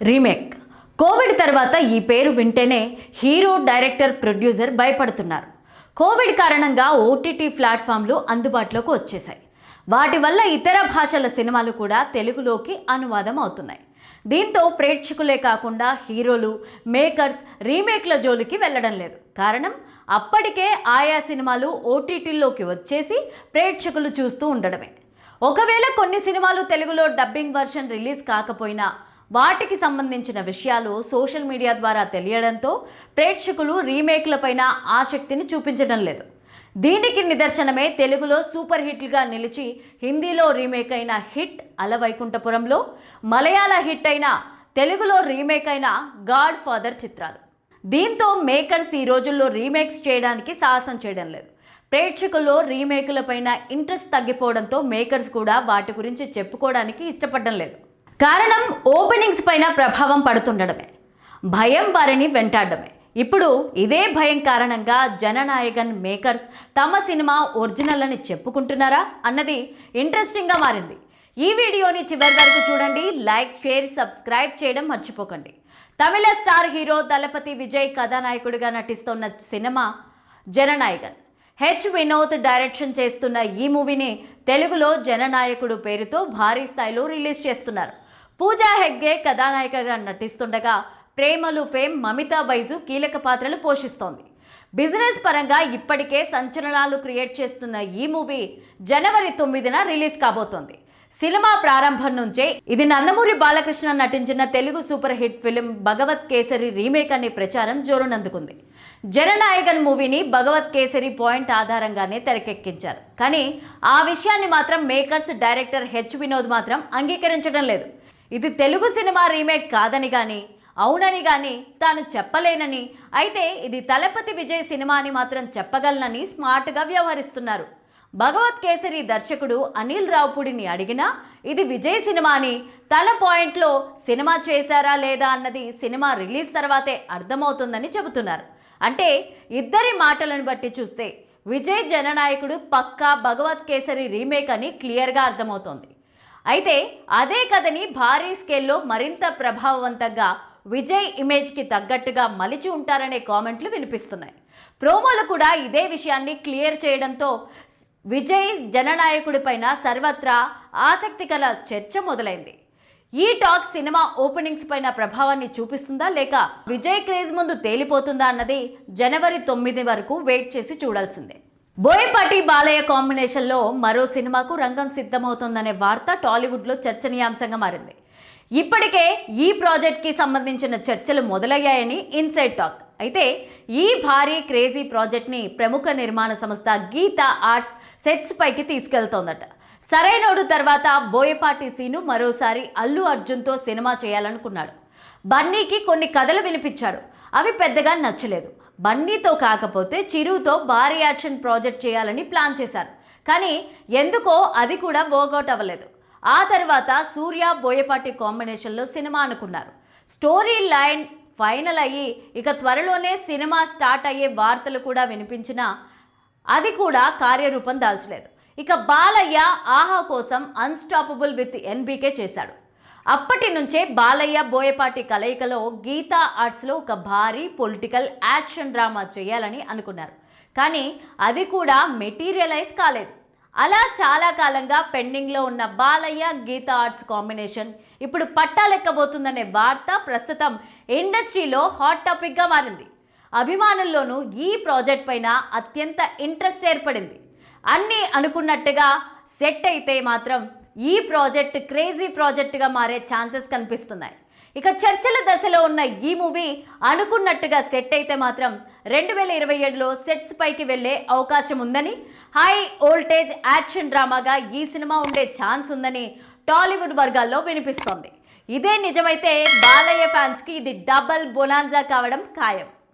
Remake. Covid తర్వాత ఈ పేరు వింటేనే హీరో, డైరెక్టర్, ప్రొడ్యూసర్ భయపడుతున్నారు. కోవిడ్ కారణంగా ఓటీటీ ప్లాట్ఫామ్లు అందుబాటులోకి వచ్చేసాయి. వాటి వల్ల ఇతర భాషల సినిమాలు కూడా తెలుగులోకి అనువాదం అవుతున్నాయి. దీంతో ప్రేక్షకులే కాకుండా హీరోలు, మేకర్స్ రీమేక్ల జోలికి వెళ్ళడం లేదు. కారణం, అప్పటికే ఆయా సినిమాలు ఓటీటీల్లోకి వచ్చేసి ప్రేక్షకులు చూస్తూ ఉండడమే. ఒకవేళ కొన్ని సినిమాలు తెలుగులో డబ్బింగ్ వర్షన్ రిలీజ్ కాకపోయినా వాటికి సంబంధించిన విషయాలు సోషల్ మీడియా ద్వారా తెలియడంతో ప్రేక్షకులు రీమేక్లపైన ఆసక్తిని చూపించడం లేదు. దీనికి నిదర్శనమే తెలుగులో సూపర్ హిట్లుగా నిలిచి హిందీలో రీమేక్ అయిన హిట్ అలవైకుంఠపురంలో, మలయాళ హిట్ అయిన తెలుగులో రీమేక్ అయిన గాడ్ ఫాదర్ చిత్రాలు. దీంతో మేకర్స్ ఈ రోజుల్లో రీమేక్స్ చేయడానికి సాహసం చేయడం లేదు. ప్రేక్షకుల్లో రీమేకులపైన ఇంట్రెస్ట్ తగ్గిపోవడంతో మేకర్స్ కూడా వాటి గురించి చెప్పుకోవడానికి ఇష్టపడడం లేదు. కారణం, ఓపెనింగ్స్ పైన ప్రభావం పడుతుండడమే, భయం వారిని వెంటాడడమే. ఇప్పుడు ఇదే భయం కారణంగా జననాయగన్ మేకర్స్ తమ సినిమా ఒరిజినల్ అని చెప్పుకుంటున్నారా అన్నది ఇంట్రెస్టింగ్గా మారింది. ఈ వీడియోని చివరి వరకు చూడండి. లైక్, షేర్, సబ్స్క్రైబ్ చేయడం మర్చిపోకండి. తమిళ స్టార్ హీరో దళపతి విజయ్ కథానాయకుడిగా నటిస్తున్న సినిమా జననాయగన్. వినోద్ డైరెక్షన్ చేస్తున్న ఈ మూవీని తెలుగులో జననాయకుడు పేరుతో భారీ స్థాయిలో రిలీజ్ చేస్తున్నారు. పూజా హెగ్డే కథానాయికగా నటిస్తుండగా ప్రేమలు ఫేమ్ మమితా బైజు కీలక పాత్రలు పోషిస్తోంది. బిజినెస్ పరంగా ఇప్పటికే సంచలనాలు క్రియేట్ చేస్తున్న ఈ మూవీ జనవరి 9న రిలీజ్ కాబోతోంది. సినిమా ప్రారంభం నుంచే ఇది నందమూరి బాలకృష్ణ నటించిన తెలుగు సూపర్ హిట్ ఫిలిం భగవత్ కేసరి రీమేక్ అనే ప్రచారం జోరునందుకుంది. జననాయగన్ మూవీని భగవత్ కేసరి పాయింట్ ఆధారంగానే తెరకెక్కించారు. కానీ ఆ విషయాన్ని మాత్రం మేకర్స్, డైరెక్టర్ వినోద్ మాత్రం అంగీకరించడం లేదు. ఇది తెలుగు సినిమా రీమేక్ కాదని కానీ, అవునని కానీ తాను చెప్పలేనని, అయితే ఇది తలపతి విజయ్ సినిమా అని మాత్రం చెప్పగలనని స్మార్ట్గా వ్యవహరిస్తున్నారు. భగవత్ కేసరి దర్శకుడు అనిల్ రావుపూడిని అడిగినా ఇది విజయ్ సినిమా అని, తన పాయింట్లో సినిమా చేశారా లేదా అన్నది సినిమా రిలీజ్ తర్వాతే అర్థమవుతుందని చెబుతున్నారు. అంటే ఇద్దరి మాటలను బట్టి చూస్తే విజయ్ జననాయకుడు పక్కా భగవత్ కేసరి రీమేక్ అని క్లియర్గా అర్థమవుతోంది. అయితే అదే కథని భారీ స్కేల్లో మరింత ప్రభావవంతంగా విజయ్ ఇమేజ్కి తగ్గట్టుగా మలిచి ఉంటారనే కామెంట్లు వినిపిస్తున్నాయి. ప్రోమోలు కూడా ఇదే విషయాన్ని క్లియర్ చేయడంతో విజయ్ జననాయకుడిపైన సర్వత్రా ఆసక్తికర చర్చ మొదలైంది. ఈ టాక్ సినిమా ఓపెనింగ్స్ పైన ప్రభావాన్ని చూపిస్తుందా లేక విజయ్ క్రేజ్ ముందు తేలిపోతుందా అన్నది జనవరి 9 వరకు వెయిట్ చేసి చూడాల్సిందే. బోయపాటి బాలయ్య కాంబినేషన్లో మరో సినిమాకు రంగం సిద్ధమవుతోందనే వార్త టాలీవుడ్లో చర్చనీయాంశంగా మారింది. ఇప్పటికే ఈ ప్రాజెక్ట్కి సంబంధించిన చర్చలు మొదలయ్యాయని ఇన్సైడ్ టాక్. అయితే ఈ భారీ క్రేజీ ప్రాజెక్ట్ని ప్రముఖ నిర్మాణ సంస్థ గీతా ఆర్ట్స్ సెట్స్ పైకి తీసుకెళ్తోందట. సరైనోడు తర్వాత బోయపాటి సీను మరోసారి అల్లు అర్జున్తో సినిమా చేయాలనుకున్నాడు. బన్నీకి కొన్ని కథలు వినిపించాడు. అవి పెద్దగా నచ్చలేదు. బన్నీతో కాకపోతే చిరుతో భారీ యాక్షన్ ప్రాజెక్ట్ చేయాలని ప్లాన్ చేశారు. కానీ ఎందుకో అది కూడా వర్కౌట్ అవ్వలేదు. ఆ తర్వాత సూర్య, బోయపాటి కాంబినేషన్లో సినిమా అనుకున్నారు. స్టోరీ లైన్ ఫైనల్ అయ్యి ఇక త్వరలోనే సినిమా స్టార్ట్ అయ్యే వార్తలు కూడా వినిపించినా అది కూడా కార్యరూపం దాల్చలేదు. ఇక బాలయ్య ఆహా కోసం అన్స్టాపబుల్ విత్ ఎన్బీకే చేశాడు. అప్పటి నుంచే బాలయ్య, బోయపాటి కలయికలో గీతా ఆర్ట్స్లో ఒక భారీ పొలిటికల్ యాక్షన్ డ్రామా చేయాలని అనుకున్నారు. కానీ అది కూడా మెటీరియలైజ్ కాలేదు. అలా చాలా కాలంగా పెండింగ్లో ఉన్న బాలయ్య, గీతా ఆర్ట్స్ కాంబినేషన్ ఇప్పుడు పట్టాలెక్కబోతుందనే వార్త ప్రస్తుతం ఇండస్ట్రీలో హాట్ టాపిక్గా మారింది. అభిమానుల్లోనూ ఈ ప్రాజెక్ట్ పైన అత్యంత ఇంట్రెస్ట్ ఏర్పడింది. అన్నీ అనుకున్నట్టుగా సెట్ అయితే మాత్రం ఈ ప్రాజెక్ట్ క్రేజీ ప్రాజెక్టుగా మారే ఛాన్సెస్ కనిపిస్తున్నాయి. ఇక చర్చల దశలో ఉన్న ఈ మూవీ అనుకున్నట్టుగా సెట్ అయితే మాత్రం 2027లో సెట్స్ పైకి వెళ్లే అవకాశం ఉందని, హై వోల్టేజ్ యాక్షన్ డ్రామాగా ఈ సినిమా ఉండే ఛాన్స్ ఉందని టాలీవుడ్ వర్గాల్లో వినిపిస్తోంది. ఇదే నిజమైతే బాలయ్య ఫ్యాన్స్కి ఇది డబల్ బొనాన్జా కావడం ఖాయం.